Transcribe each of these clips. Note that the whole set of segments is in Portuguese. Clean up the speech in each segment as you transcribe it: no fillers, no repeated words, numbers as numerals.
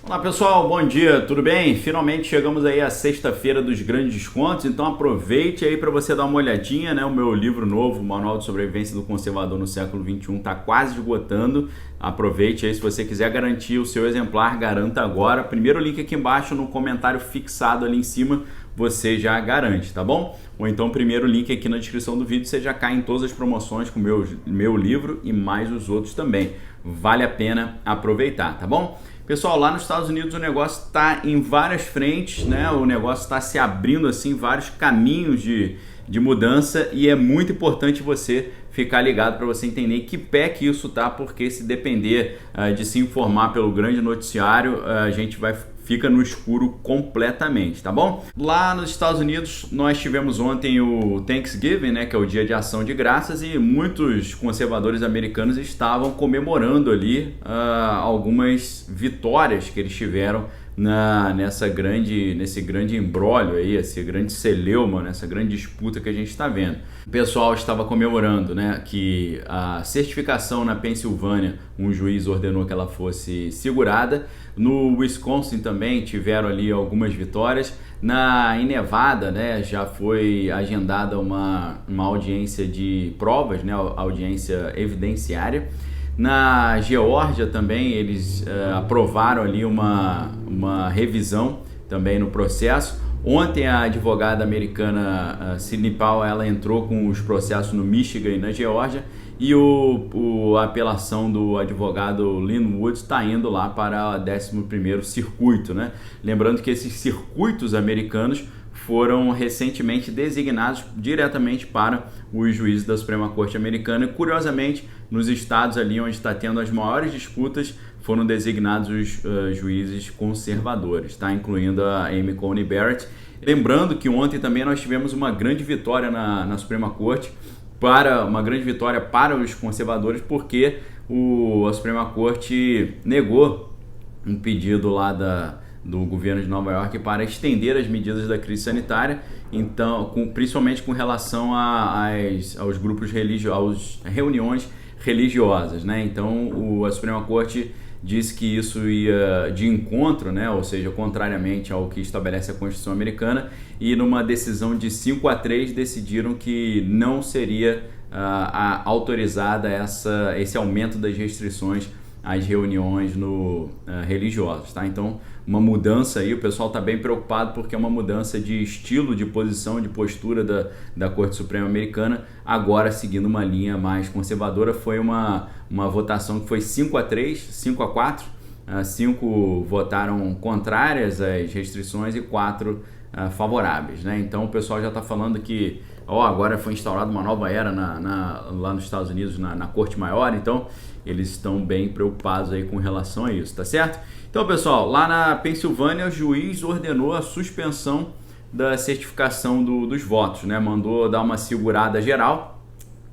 Olá pessoal, bom dia, tudo bem? Finalmente chegamos aí à sexta-feira dos grandes descontos, então aproveite aí para você dar uma olhadinha, né? O meu livro novo, o Manual de Sobrevivência do Conservador no Século XXI, está quase esgotando. Aproveite aí, se você quiser garantir o seu exemplar, garanta agora. Primeiro link aqui embaixo no comentário fixado ali em cima, você já garante, tá bom? Ou então primeiro link aqui na descrição do vídeo, você já cai em todas as promoções com o meu livro e mais os outros também. Vale a pena aproveitar, tá bom? Pessoal, lá nos Estados Unidos o negócio está em várias frentes, né? O negócio está se abrindo assim, vários caminhos de mudança e é muito importante você ficar ligado para você entender que pé que isso tá, porque se depender de se informar pelo grande noticiário, a gente fica no escuro completamente, tá bom? Lá nos Estados Unidos nós tivemos ontem o Thanksgiving, né, que é o Dia de Ação de Graças, e muitos conservadores americanos estavam comemorando ali algumas vitórias que eles tiveram nesse grande imbróglio aí, esse grande celeuma, nessa grande disputa que a gente está vendo. O pessoal estava comemorando, né, que a certificação na Pensilvânia, um juiz ordenou que ela fosse segurada. No Wisconsin também tiveram ali algumas vitórias. Em Nevada, né, já foi agendada uma audiência de provas, né, audiência evidenciária. Na Geórgia também eles aprovaram ali uma revisão também no processo. Ontem a advogada americana Sidney Powell, ela entrou com os processos no Michigan e na Geórgia, e a apelação do advogado Lin Wood está indo lá para o 11º circuito, né? Lembrando que esses circuitos americanos foram recentemente designados diretamente para os juízes da Suprema Corte Americana, e curiosamente nos estados ali onde está tendo as maiores disputas foram designados os juízes conservadores, tá? Incluindo a Amy Coney Barrett. Lembrando que ontem também nós tivemos uma grande vitória na Suprema Corte, uma grande vitória para os conservadores, porque a Suprema Corte negou um pedido lá do governo de Nova York para estender as medidas da crise sanitária, então, principalmente com relação aos grupos religiosos, às reuniões religiosas, né? Então a Suprema Corte disse que isso ia de encontro, né? Ou seja, contrariamente ao que estabelece a Constituição americana, e numa decisão de 5-3 decidiram que não seria autorizada esse aumento das restrições às reuniões religiosas, tá? Então, uma mudança aí, o pessoal está bem preocupado porque é uma mudança de estilo, de posição, de postura da Corte Suprema Americana, agora seguindo uma linha mais conservadora. Foi uma votação que foi 5-3, 5-4, 5 votaram contrárias às restrições e 4 favoráveis, né? Então o pessoal já está falando que agora foi instaurada uma nova era lá nos Estados Unidos na Corte Maior, então eles estão bem preocupados aí com relação a isso, tá certo? Então, pessoal, lá na Pensilvânia o juiz ordenou a suspensão da certificação dos votos, né? Mandou dar uma segurada geral,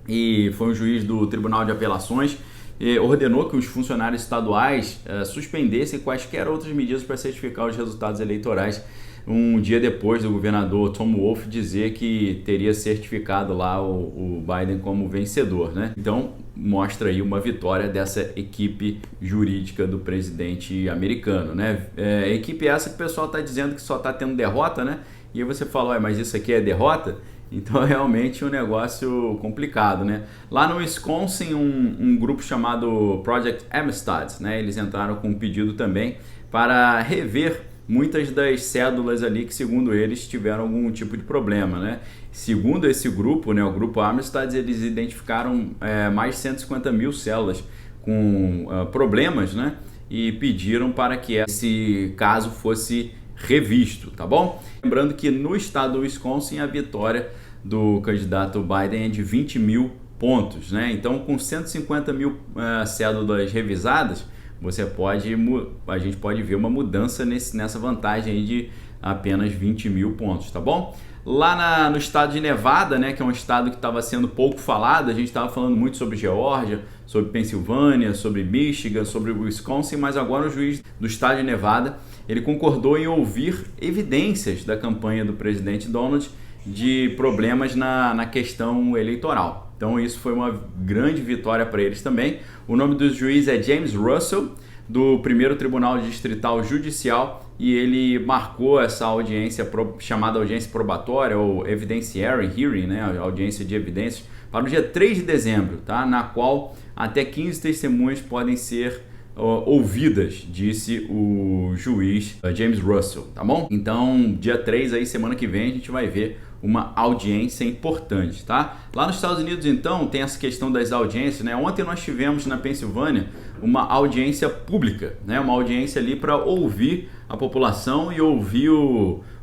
e foi um juiz do Tribunal de Apelações e ordenou que os funcionários estaduais suspendessem quaisquer outras medidas para certificar os resultados eleitorais, um dia depois do governador Tom Wolf dizer que teria certificado lá o Biden como vencedor, né? Então mostra aí uma vitória dessa equipe jurídica do presidente americano, né? Equipe essa que o pessoal está dizendo que só está tendo derrota, né? E aí você fala, mas isso aqui é derrota? Então é realmente um negócio complicado, né? Lá no Wisconsin, um grupo chamado Project Amistad, né? Eles entraram com um pedido também para rever muitas das cédulas ali que, segundo eles, tiveram algum tipo de problema, né? Segundo esse grupo, né, o grupo Amistad, eles identificaram mais de 150 mil células com problemas, né? E pediram para que esse caso fosse revisto, tá bom? Lembrando que no estado do Wisconsin a vitória do candidato Biden é de 20 mil pontos, né? Então, com 150 mil cédulas revisadas, a gente pode ver uma mudança nessa vantagem aí de apenas 20 mil pontos, tá bom? Lá no estado de Nevada, né, que é um estado que estava sendo pouco falado, a gente estava falando muito sobre Geórgia, sobre Pensilvânia, sobre Michigan, sobre Wisconsin, mas agora o juiz do estado de Nevada, ele concordou em ouvir evidências da campanha do presidente Donald de problemas na questão eleitoral. Então isso foi uma grande vitória para eles também. O nome do juiz é James Russell. do primeiro Tribunal Distrital Judicial e ele marcou essa audiência chamada audiência probatória ou evidentiary hearing, né, a audiência de evidências, para o dia 3 de dezembro, tá? Na qual até 15 testemunhas podem ser ouvidas, disse o juiz James Russell, tá bom? Então, dia 3 aí, semana que vem, a gente vai ver uma audiência importante, tá? Lá nos Estados Unidos, então, tem essa questão das audiências, né? Ontem nós tivemos na Pensilvânia uma audiência pública, né? Uma audiência ali para ouvir a população e ouvir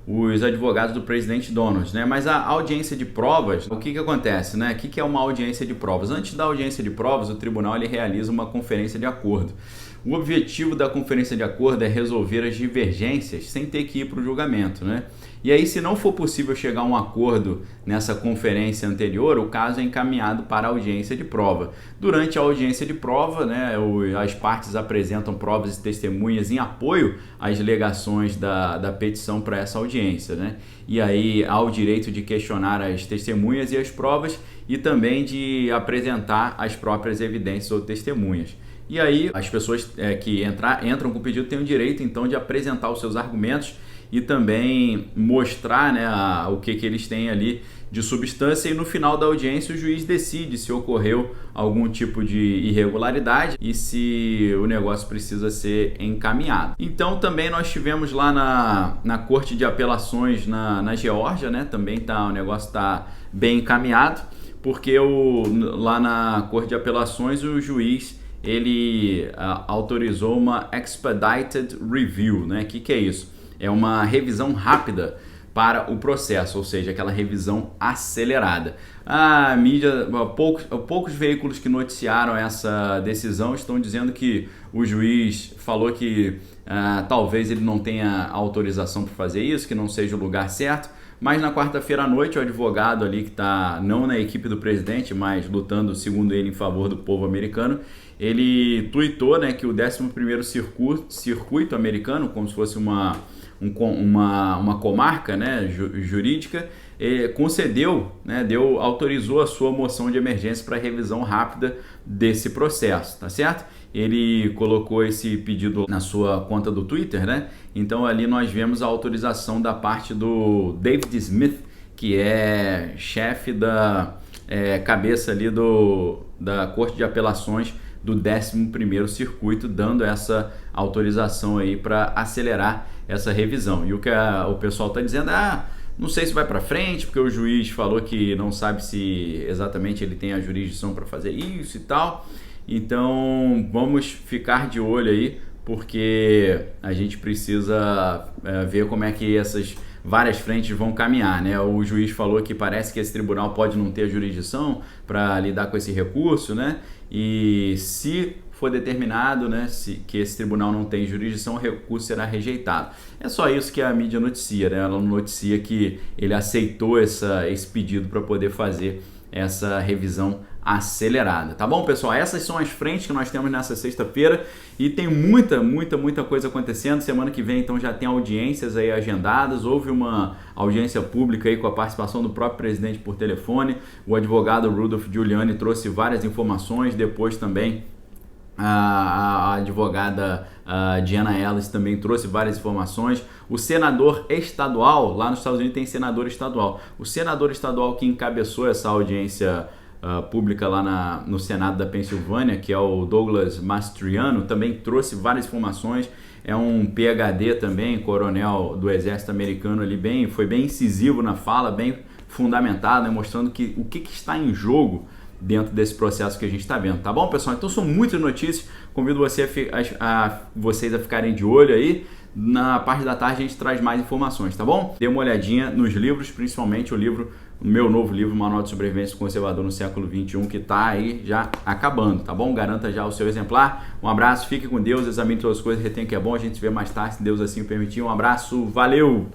os advogados do presidente Donald, né? Mas a audiência de provas, o que acontece, né? O que é uma audiência de provas? Antes da audiência de provas, o tribunal ele realiza uma conferência de acordo. O objetivo da conferência de acordo é resolver as divergências sem ter que ir para o julgamento, né? E aí, se não for possível chegar a um acordo nessa conferência anterior, o caso é encaminhado para a audiência de prova. Durante a audiência de prova, né, as partes apresentam provas e testemunhas em apoio às alegações da petição para essa audiência, né? E aí há o direito de questionar as testemunhas e as provas e também de apresentar as próprias evidências ou testemunhas. E aí as pessoas que entram com o pedido têm o direito então de apresentar os seus argumentos e também mostrar, né, o que eles têm ali de substância, e no final da audiência o juiz decide se ocorreu algum tipo de irregularidade e se o negócio precisa ser encaminhado. Então também nós tivemos lá na Corte de Apelações na Geórgia, né, também o negócio está bem encaminhado, porque lá na Corte de Apelações o juiz ele autorizou uma expedited review, né? Que é isso? É uma revisão rápida para o processo, ou seja, aquela revisão acelerada. A mídia, poucos veículos que noticiaram essa decisão estão dizendo que o juiz falou que talvez ele não tenha autorização para fazer isso, que não seja o lugar certo. Mas na quarta-feira à noite, o advogado ali que está não na equipe do presidente, mas lutando, segundo ele, em favor do povo americano, ele tuitou, né, que o 11º circuito americano, como se fosse uma comarca, né, jurídica, concedeu, né, autorizou a sua moção de emergência para revisão rápida desse processo, tá certo? Ele colocou esse pedido na sua conta do Twitter, né? Então ali nós vemos a autorização da parte do David Smith, que é chefe cabeça ali da Corte de Apelações do 11º Circuito, dando essa autorização aí para acelerar essa revisão. E o que o pessoal está dizendo não sei se vai para frente, porque o juiz falou que não sabe se exatamente ele tem a jurisdição para fazer isso e tal. Então vamos ficar de olho aí, porque a gente precisa ver como é que essas várias frentes vão caminhar, né? O juiz falou que parece que esse tribunal pode não ter jurisdição para lidar com esse recurso, né? E se for determinado, né, que esse tribunal não tem jurisdição, o recurso será rejeitado. É só isso que a mídia noticia, né? Ela noticia que ele aceitou esse pedido para poder fazer essa revisão acelerada, tá bom, pessoal? Essas são as frentes que nós temos nessa sexta-feira e tem muita coisa acontecendo. Semana que vem, então, já tem audiências aí agendadas. Houve uma audiência pública aí com a participação do próprio presidente por telefone. O advogado Rudolph Giuliani trouxe várias informações. Depois também a advogada Diana Ellis também trouxe várias informações. O senador estadual, lá nos Estados Unidos tem senador estadual. O senador estadual que encabeçou essa audiência pública lá no Senado da Pensilvânia, que é o Douglas Mastriano, também trouxe várias informações. É um PhD também, coronel do exército americano ali, foi bem incisivo na fala, bem fundamentado, né, mostrando o que está em jogo dentro desse processo que a gente está vendo, tá bom, pessoal? Então são muitas notícias, convido vocês a ficarem de olho aí. Na parte da tarde a gente traz mais informações, tá bom? Dê uma olhadinha nos livros, principalmente o meu novo livro, Manual de Sobrevivência Conservador no Século XXI, que está aí já acabando, tá bom? Garanta já o seu exemplar. Um abraço, fique com Deus, examine todas as coisas, retenha o que é bom, a gente se vê mais tarde, se Deus assim o permitir. Um abraço, valeu!